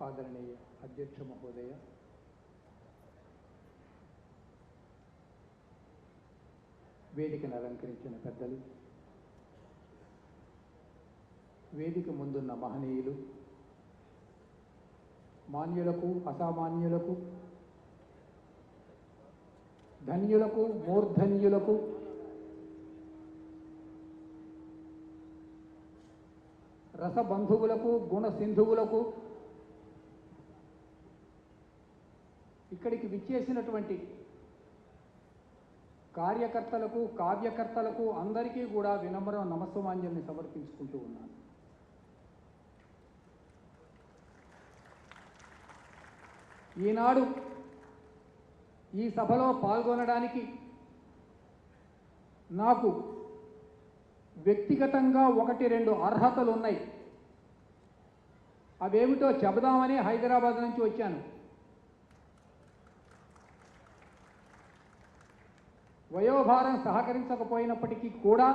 ఆదరణీయ అధ్యక్ష మహోదయ, వేదికను అలంకరించిన పెద్దలు, వేదిక ముందున్న మహనీయులు, మాన్యులకు అసామాన్యులకు, ధన్యులకు మూర్ధన్యులకు, రసబంధువులకు గుణసింధువులకు, ఇక్కడికి విచ్చేసినటువంటి కార్యకర్తలకు కావ్యకర్తలకు అందరికీ కూడా వినమ్ర నమస్సుమాంజలిని సమర్పించుకుంటూ ఉన్నాను. ఈనాడు ఈ సభలో పాల్గొనడానికి నాకు వ్యక్తిగతంగా 1-2 అర్హతలు ఉన్నాయి. అవేమిటో చెబుదామని హైదరాబాద్ నుంచి వచ్చాను. వయోభారం సహకరించకపోయినప్పటికీ కూడా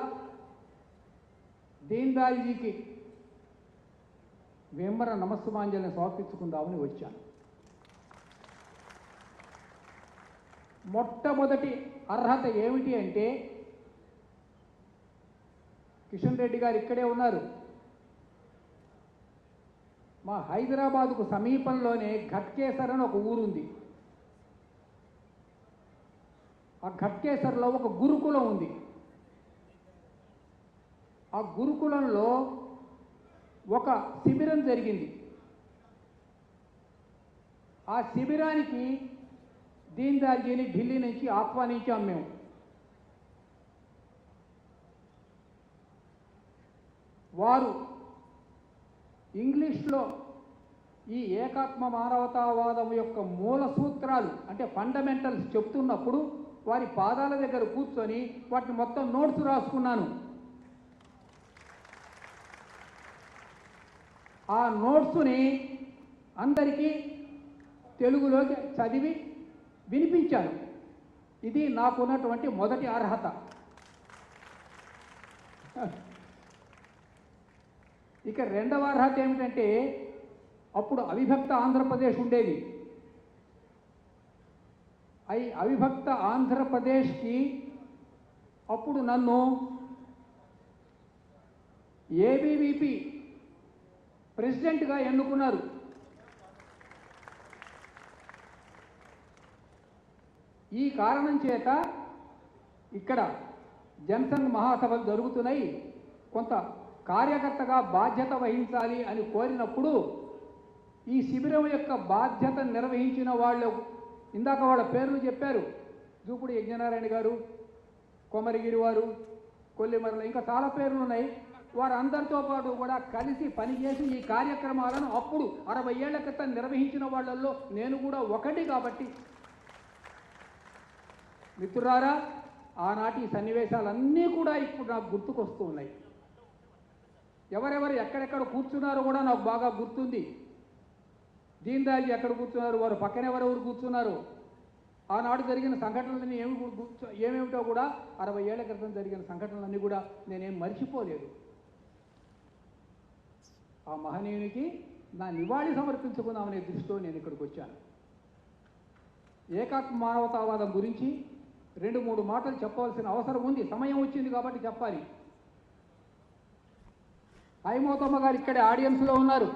దీన్ దయాల్జీకి వినమ్ర నమస్సుమాంజలిని సమర్పించుకుందామని వచ్చాను. మొట్టమొదటి అర్హత ఏమిటి అంటే, కిషన్ రెడ్డి గారు ఇక్కడే ఉన్నారు. మా హైదరాబాదుకు సమీపంలోనే ఘట్కేసర్ అని ఒక ఊరుంది. ఆ ఘట్కేసర్లో ఒక గురుకులం ఉంది. ఆ గురుకులంలో ఒక శిబిరం జరిగింది. ఆ శిబిరానికి దీన్ దయాల్జీని ఢిల్లీ నుంచి ఆహ్వానించాం మేము. వారు ఇంగ్లీష్లో ఈ ఏకాత్మ మానవతావాదం యొక్క మూల సూత్రాలు అంటే ఫండమెంటల్స్ చెప్తున్నప్పుడు వారి పాదాల దగ్గర కూర్చొని వాటిని మొత్తం నోట్స్ రాసుకున్నాను. ఆ నోట్స్ని అందరికీ తెలుగులోకి చదివి వినిపించాను. ఇది నాకున్నటువంటి మొదటి అర్హత. ఇక రెండవ అర్హత ఏమిటంటే, అప్పుడు అవిభక్త ఆంధ్రప్రదేశ్ ఉండేది. అవిభక్త ఆంధ్రప్రదేశ్కి అప్పుడు నన్ను ఏబీవీపీ ప్రెసిడెంట్గా ఎన్నుకున్నారు. ఈ కారణం చేత ఇక్కడ జనసంఘ్ మహాసభలు జరుగుతున్నాయి, కొంత కార్యకర్తగా బాధ్యత వహించాలి అని కోరినప్పుడు ఈ శిబిరం యొక్క బాధ్యత నిర్వహించిన వాళ్ళు, ఇందాక వాళ్ళ పేర్లు చెప్పారు, జూపుడి యజ్ఞనారాయణ గారు, కొమరగిరి వారు, కొల్లిమరల, ఇంకా చాలా పేర్లు ఉన్నాయి. వారందరితో పాటు కూడా కలిసి పనిచేసి ఈ కార్యక్రమాలను అప్పుడు 60 ఏళ్ల క్రితం నిర్వహించిన వాళ్ళల్లో నేను కూడా ఒకటి. కాబట్టి మిత్రులారా, ఆనాటి సన్నివేశాలన్నీ కూడా ఇప్పుడు నాకు గుర్తుకొస్తూ ఉన్నాయి. ఎవరెవరు ఎక్కడెక్కడ కూర్చున్నారో కూడా నాకు బాగా గుర్తుంది. దీన్ దయాల్జీ ఎక్కడ కూర్చున్నారు, వారు పక్కన ఎవరెవరు కూర్చున్నారు, ఆనాడు జరిగిన సంఘటనలన్నీ ఏమేమిటో కూడా 60 ఏళ్ల క్రితం జరిగిన సంఘటనలన్నీ కూడా నేనేం మర్చిపోలేదు. ఆ మహనీయునికి నా నివాళి సమర్పించుకుందామనే దృష్టితో నేను ఇక్కడికి వచ్చాను. ఏకాత్మ మానవతావాదం గురించి 2-3 మాటలు చెప్పవలసిన అవసరం ఉంది. సమయం వచ్చింది కాబట్టి చెప్పాలి. హైమోతమ్మ గారు ఇక్కడే ఆడియన్స్లో ఉన్నారు.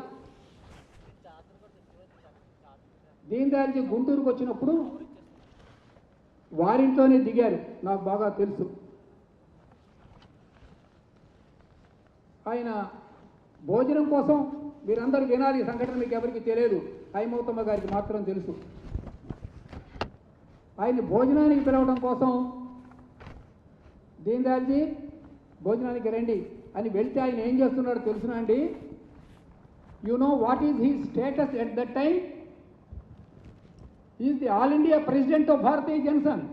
దీన్ దయాల్జీ గుంటూరుకు వచ్చినప్పుడు వారింట్లోనే దిగారు, నాకు బాగా తెలుసు. ఆయన భోజనం కోసం, మీరందరూ వినాలి ఈ సంఘటన, మీకు ఎవరికి తెలియదు, హైమోతమ్మ గారికి మాత్రం తెలుసు. ఆయన్ని భోజనానికి పిలవడం కోసం దీన్ దయాల్జీ భోజనానికి రండి అని వెళ్తే ఆయన ఏం చేస్తున్నాడో తెలుసునా అండి? You know what is he status at that time? Is the all India president of Bharatiya Jana Sangh.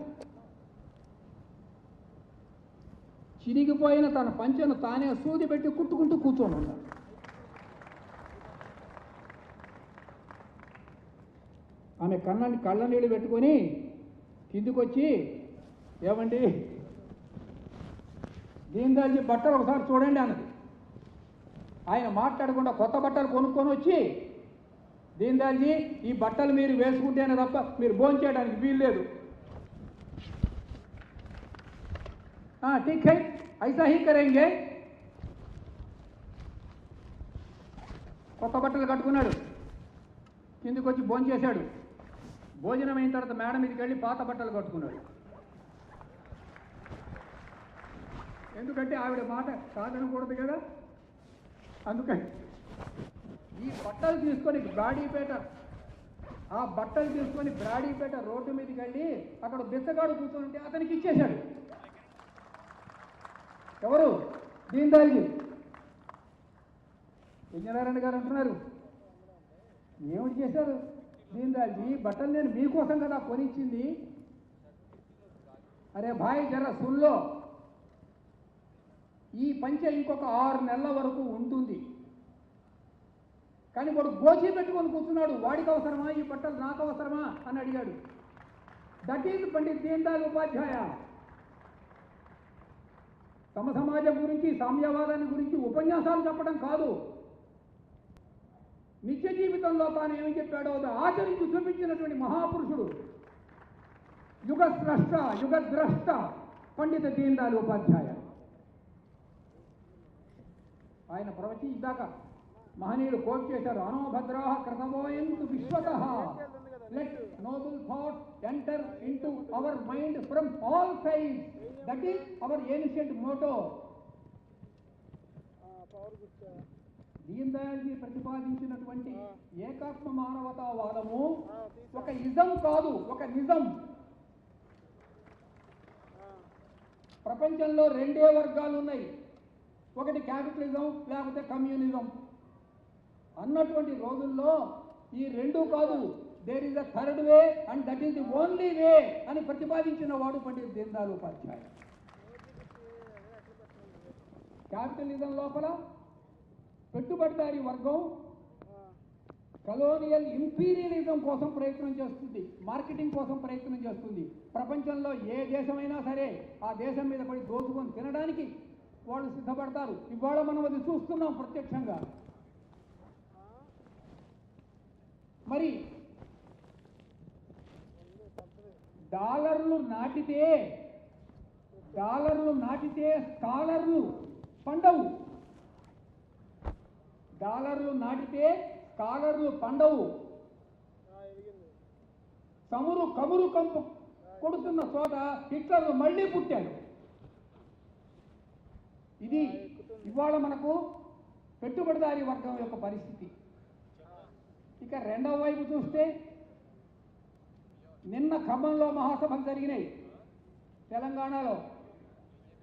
చిరిగిపోయిన తన పంచెను తానే సూది పెట్టి కుట్టుకుంటూ కూర్చొని ఉన్నాడు. ఆమె కళ్ళ నీళ్ళు పెట్టుకొని కిందికొచ్చి, ఏమండి దీన్ దయాల్జీ బట్టలు ఒకసారి చూడండి అన్నది. ఆయన మాట్లాడకుండా కొత్త బట్టలు కొనుక్కొని వచ్చి దీన్ దయాల్జీ ఈ బట్టలు మీరు వేసుకుంటేనే తప్ప మీరు భోంచేయడానికి వీలు లేదు. ठीक है ऐसा ही करेंगे. కొత్త బట్టలు కట్టుకున్నాడు, కిందికి వచ్చి భోజనం చేశాడు. భోజనం అయిన తర్వాత మేడ మీదకి వెళ్ళి పాత బట్టలు కట్టుకున్నాడు. ఎందుకంటే ఆవిడ మాట కాదనకూడదు కదా. అందుకని ఈ బట్టలు తీసుకొని బ్రాడీపేట రోడ్డు మీదకి వెళ్ళి అక్కడ బిచ్చగాడు కూర్చొని అతనికి ఇచ్చేశాడు. ఎవరు? దీన్ దయాల్జీ. విజయనారాయణ గారు అంటున్నారు, ఏమిటి చేశారు దీన్ దయాల్జీ? బట్టలు నేను మీకోసం కదా కొనిచ్చింది. అరే భాయ్ జర సున్లో, ఈ పంచె ఇంకొక 6 నెలల వరకు ఉంటుంది. కానీ వాడు గోచి పెట్టుకొని కూర్చున్నాడు. వాడికి అవసరమా ఈ బట్టలు, నాకు అవసరమా అని అడిగాడు. That is Pandit Deen Dayal Upadhyaya. తమ సమాజం గురించి, సామ్యవాదాన్ని గురించి ఉపన్యాసాలు చెప్పడం కాదు, నిత్య జీవితంలో తాను ఏమి చెప్పాడో అది ఆచరించి చూపించినటువంటి మహాపురుషుడు, యుగద్రష్ట పండిత దీన్ దయాళ్ ఉపాధ్యాయ. ఆయన ప్రవచించాక మహనీయులు కోట్ చేశారు, అనోభద్రా కృతమోయంతు విశ్వతః, let noble thoughts enter into our mind from all sides. That is our ancient motto. Deen Dayalji ప్రతిపాదించినటువంటి ఏకాత్మ మానవతావాదము ఒక ఇజం కాదు, ఒక నిజం. ప్రపంచంలో 2 వర్గాలు ఉన్నాయి, ఒకటి క్యాపిటలిజం లేకపోతే కమ్యూనిజం. అన్నటువంటి రోజుల్లో ఈ 2 కాదు, there is a third way and that is the only way అని ప్రతిపాదించిన వాడు పండిత్ దీన్ దయాళ్ ఉపాధ్యాయ. క్యాపిటలిజం లోపల పెట్టుబడిదారీ వర్గం కలోనియల్ ఇంపీరియలిజం కోసం ప్రయత్నం చేస్తుంది, మార్కెటింగ్ కోసం ప్రయత్నం చేస్తుంది. ప్రపంచంలో ఏ దేశమైనా సరే ఆ దేశం మీద పడి దోచుకొని తినడానికి వాళ్ళు సిద్ధపడతారు. ఇవాళ మనం అది చూస్తున్నాం ప్రత్యక్షంగా. మరి డాలర్లు నాటితే స్కాలర్లు పండవు. డాలర్లు నాటితే స్కాలర్లు పండవు. చమురు కబురు కంపు కొడుతున్న చోట హిట్లర్లు మళ్ళీ పుట్టాడు. ఇది ఇవాళ మనకు పెట్టుబడిదారీ వర్గం యొక్క పరిస్థితి. ఇక రెండవ వైపు చూస్తే నిన్న ఖమ్మంలో మహాసభలు జరిగినాయి తెలంగాణలో.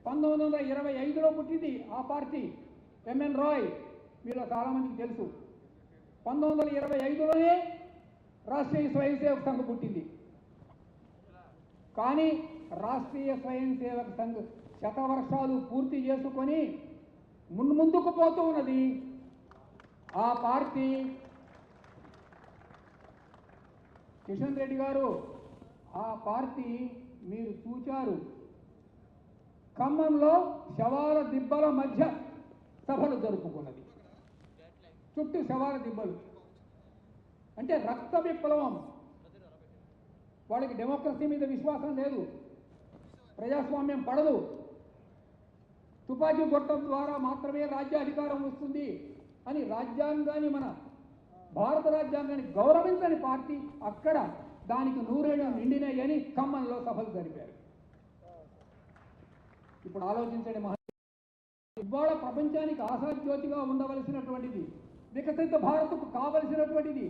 1925లో పుట్టింది ఆ పార్టీ, ఎంఎన్ రాయ్, మీలో చాలామందికి తెలుసు. 1925లోనే రాష్ట్రీయ స్వయం సేవక్ సంఘ్ పుట్టింది. కానీ రాష్ట్రీయ స్వయం సేవక్ సంఘ్ శతవర్షాలు పూర్తి చేసుకొని ముందుకు పోతూ ఉన్నది. ఆ పార్టీ కిషన్ రెడ్డి గారు, ఆ పార్టీ మీరు చూచారు, ఖమ్మంలో శవాల దిబ్బల మధ్య సభలు జరుపుకున్నది. చుట్టూ శవాల దిబ్బలు అంటే రక్త విప్లవం. వాళ్ళకి డెమోక్రసీ మీద విశ్వాసం లేదు, ప్రజాస్వామ్యం పడదు, తుపాకీ గొట్టం ద్వారా మాత్రమే రాజ్యాధికారం వస్తుంది అని రాజ్యాంగాన్ని, మన భారత రాజ్యాంగాన్ని గౌరవించని పార్టీ అక్కడ దానికి 100 ఏళ్ళు నిండినాయని ఖమ్మంలో సభలు జరిపారు. ఇప్పుడు ఆలోచించండి, ఇవాళ ప్రపంచానికి ఆశాజ్యోతిగా ఉండవలసినటువంటిది, వికసిత భారత్కు కావలసినటువంటిది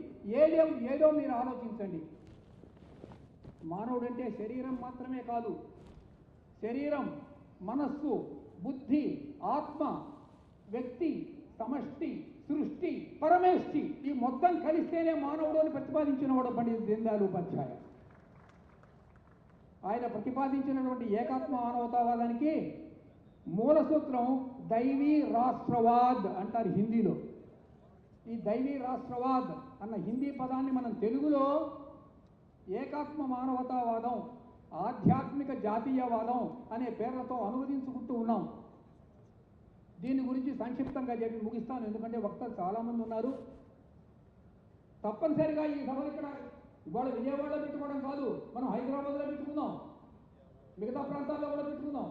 ఏదో మీరు ఆలోచించండి. మానవుడంటే శరీరం మాత్రమే కాదు, శరీరం, మనస్సు, బుద్ధి, ఆత్మ, వ్యక్తి, సమష్టి, సృష్టి, పరమేష్టి, ఈ మొత్తం కలిస్తేనే మానవుడు అని ప్రతిపాదించిన వాడు పండిత్ దీన్ దయాళ్ ఉపాధ్యాయ. ఆయన ప్రతిపాదించినటువంటి ఏకాత్మ మానవతావాదానికి మూల సూత్రం దైవీ రాష్ట్రవాద్ అంటారు హిందీలో. ఈ దైవీ రాష్ట్రవాద్ అన్న హిందీ పదాన్ని మనం తెలుగులో ఏకాత్మ మానవతావాదం, ఆధ్యాత్మిక జాతీయవాదం అనే పేర్లతో అనువదించుకుంటూ ఉన్నాం. దీని గురించి సంక్షిప్తంగా చెప్పి ముగిస్తాను, ఎందుకంటే వక్తలు చాలామంది ఉన్నారు. తప్పనిసరిగా ఈ సభలు ఇక్కడ ఇవాళ విజయవాడలో పెట్టుకోవడం కాదు, మనం హైదరాబాద్లో పెట్టుకుందాం, మిగతా ప్రాంతాల్లో కూడా పెట్టుకుందాం.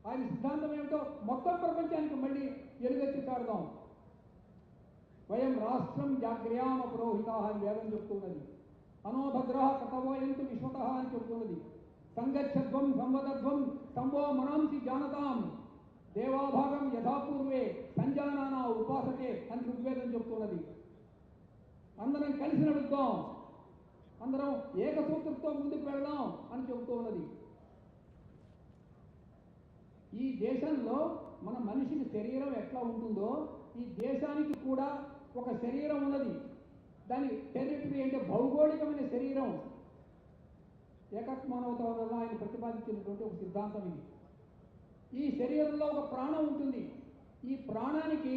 ఆయన సిద్ధాంతం ఏమిటో మొత్తం ప్రపంచానికి మళ్ళీ ఎలుగెత్తి చాడుదాం. వయం రాష్ట్రం జాగ్రయామ పురోహిత అని వేదం చెప్తున్నది. అనోభద్ర కథవోయంతు విశ్వత అని చెబుతున్నది. సంగచ్చధ్వం సంవదధ్వం సంవో మనాంసి జానతాం దేవాభాగం యథాపూర్వే సంజానానా ఉపాసతే అని ఋగ్వేదం చెప్తున్నది. అందరం కలిసి నడుద్దాం, అందరం ఏకసూత్రంతో ముందుకు వెళ్దాం అని చెబుతూ ఉన్నది. ఈ దేశంలో మన మనిషికి శరీరం ఎట్లా ఉంటుందో ఈ దేశానికి కూడా ఒక శరీరం ఉన్నది. దాని టెరిటరీ అంటే భౌగోళికమైన శరీరం. ఏకత్మానవతావరణలో ఆయన ప్రతిపాదించినటువంటి ఒక సిద్ధాంతం ఇది. ఈ శరీరంలో ఒక ప్రాణం ఉంటుంది. ఈ ప్రాణానికి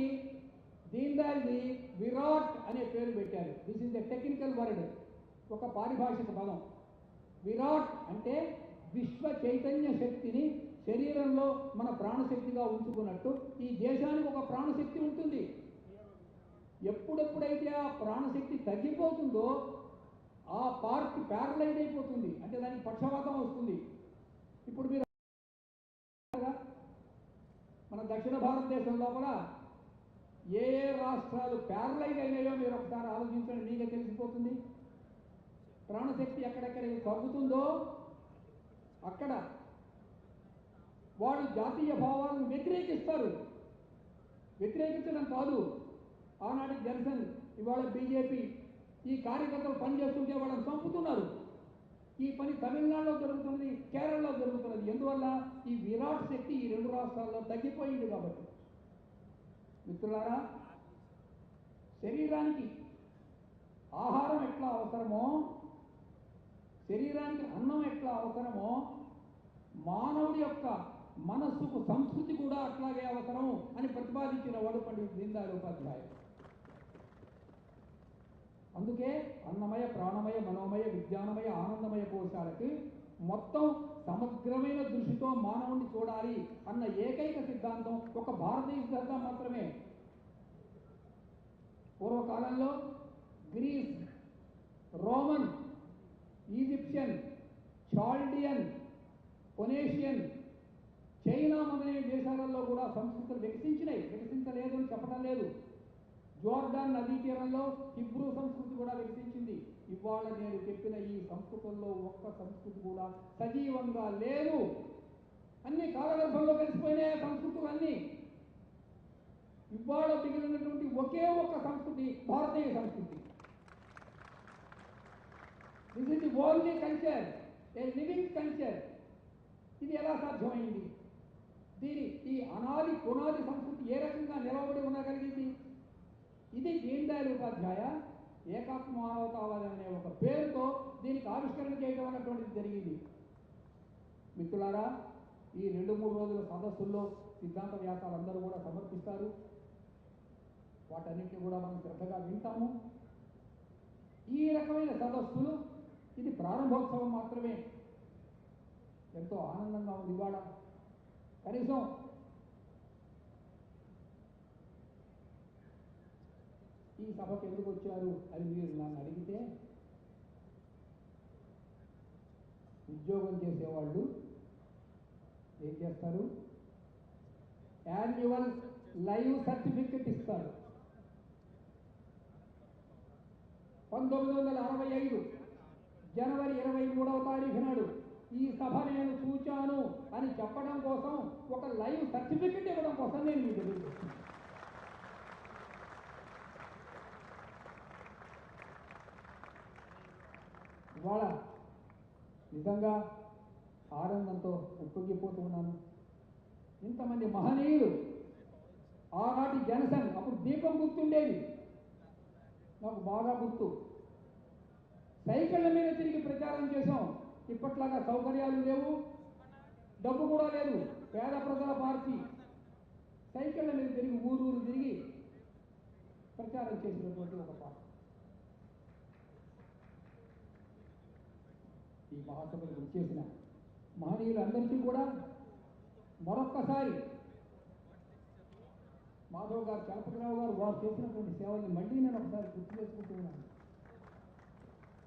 దీన్ దయాల్జీ విరాట్ అనే పేరు పెట్టారు. This is the technical word, ఒక పారిభాషిక పదం. విరాట్ అంటే విశ్వ చైతన్య శక్తిని శరీరంలో మన ప్రాణశక్తిగా ఉంచుకున్నట్టు ఈ దేశానికి ఒక ప్రాణశక్తి ఉంటుంది. ఎప్పుడెప్పుడైతే ఆ ప్రాణశక్తి తగ్గిపోతుందో ఆ పార్ట్ ప్యారలైజ్ అయిపోతుంది, అంటే దానికి పక్షవాతం వస్తుంది. ఇప్పుడు మీరు మన దక్షిణ భారతదేశం లోపల ఏ ఏ రాష్ట్రాలు ప్యారలైజ్ అయినాయో మీరు ఒకసారి ఆలోచించండి, మీకే తెలిసిపోతుంది. ప్రాణశక్తి ఎక్కడెక్కడ తగ్గుతుందో అక్కడ వాళ్ళు జాతీయ భావాలను వ్యతిరేకిస్తారు. వ్యతిరేకించడం కాదు, ఆనాటి జనసేన ఇవాళ బీజేపీ ఈ కార్యకర్తలు పనిచేస్తుంటే వాళ్ళని చంపుతున్నారు. ఈ పని తమిళనాడులో జరుగుతున్నది, కేరళలో జరుగుతున్నది. ఎందువల్ల? ఈ విరాట్ శక్తి ఈ రెండు రాష్ట్రాల్లో తగ్గిపోయింది కాబట్టి. మిత్రులారా, శరీరానికి ఆహారం ఎట్లా అవసరమో, శరీరానికి అన్నం ఎట్లా అవసరమో, మానవుడి యొక్క మనస్సుకు సంస్కృతి కూడా అట్లాగే అవసరం అని ప్రతిపాదించిన వాడు పండిత దీన్ దయాళ్ ఉపాధ్యాయ. అందుకే అన్నమయ ప్రాణమయ మనోమయ విజ్ఞానమయ ఆనందమయ కోశాలకి మొత్తం సమగ్రమైన దృష్టితో మానవుడిని చూడాలి అన్న ఏకైక సిద్ధాంతం ఒక భారతీయ సిద్ధాంతం మాత్రమే. పూర్వకాలంలో గ్రీస్, రోమన్, ఈజిప్షియన్, చాల్డియన్, కొనేషియన్, చైనా మొదలైన దేశాలలో కూడా సంస్కృతులు వికసించలేదు అని చెప్పడం లేదు. జోర్డాన్ నదీ తీరంలో హిబ్రూ సంస్కృతి కూడా వికసించింది. ఇవాళ నేను చెప్పిన ఈ సంస్కృతుల్లో ఒక్క సంస్కృతి కూడా సజీవంగా లేదు. అన్ని కాలగర్భంలో కలిసిపోయినాయి సంస్కృతులన్నీ. ఇవాళ మిగిలినటువంటి ఒకే ఒక్క సంస్కృతి భారతీయ సంస్కృతి. This is the only culture, A living culture. ఇది ఎలా సాధ్యమైంది? దీని ఈ అనాది పునాది సంస్కృతి ఏ రకంగా నిలవబడి ఉండగలిగింది? ఇది దీన్ దయాళ్ ఉపాధ్యాయ ఏకాత్మ మానవతావాదం అనే ఒక పేరుతో దీనికి ఆవిష్కరణ చేయడం అన్నటువంటిది జరిగింది. మిత్రులారా, ఈ 2-3 రోజుల సదస్సుల్లో సిద్ధాంత వ్యాసాలు అందరూ కూడా సమర్పిస్తారు. వాటన్నింటినీ కూడా మనం శ్రద్ధగా వింటాము. ఈ రకమైన సదస్సులు ఇది ప్రారంభోత్సవం మాత్రమే. ఎంతో ఆనందంగా ఉంది. ఇవాళ కనీసం ఈ సభకు ఎందుకు వచ్చారు అని మీరు నన్ను అడిగితే, ఉద్యోగం చేసేవాళ్ళు ఏం చేస్తారు? యాన్యువల్ లైవ్ సర్టిఫికెట్ ఇస్తారు. 1965 జనవరి 23వ తారీఖు నాడు ఈ సభ నేను చూచాను అని చెప్పడం కోసం ఒక లైవ్ సర్టిఫికెట్ ఇవ్వడం కోసం నేను మీకు తెలియజేస్తున్నాను. ఇవాళ నిజంగా ఆనందంతో ఉప్పొంగిపోతూ ఉన్నాను. ఇంతమంది మహనీయులు, ఆనాటి జనసేన, అప్పుడు దీపం గుర్తుండేది నాకు బాగా గుర్తు. సైకిళ్ళ మీద తిరిగి ప్రచారం చేశాం. ఇప్పట్లాగా సౌకర్యాలు లేవు, డబ్బు కూడా లేదు. పేద ప్రజల పార్టీ సైకిళ్ళ మీద తిరిగి ఊరూరు తిరిగి ప్రచారం చేసినటువంటి ఒక పార్టీ. ఈ మహాసభకు వచ్చేసిన మహనీయులందరికీ కూడా మరొక్కసారి మాధవ్ గారు, చలపతిరావు గారు వారు చేసినటువంటి సేవల్ని మళ్ళీ నేను ఒకసారి గుర్తు చేసుకుంటూ ఉన్నాను.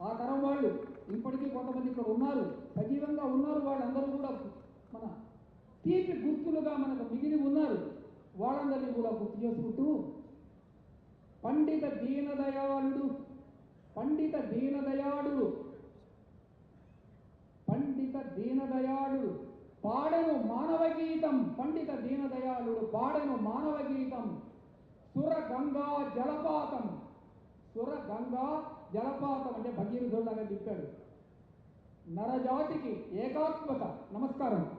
ఆ తరం వాళ్ళు ఇప్పటికీ కొంతమంది ఇక్కడ ఉన్నారు, సజీవంగా ఉన్నారు. వాళ్ళందరూ కూడా మన తీపి గుర్తులుగా మనకు మిగిలి ఉన్నారు. వాళ్ళందరినీ కూడా గుర్తు చేసుకుంటూ పండిత దీనదయాళుడు పాడెను మానవ గీతం. పండిత దీనదయాళుడు పాడెను మానవ గీతం. సురగంగా జలపాతం అంటే భగీరథుడిలాగా చెప్పాడు. నరజాతికి ఏకాత్మత. నమస్కారం.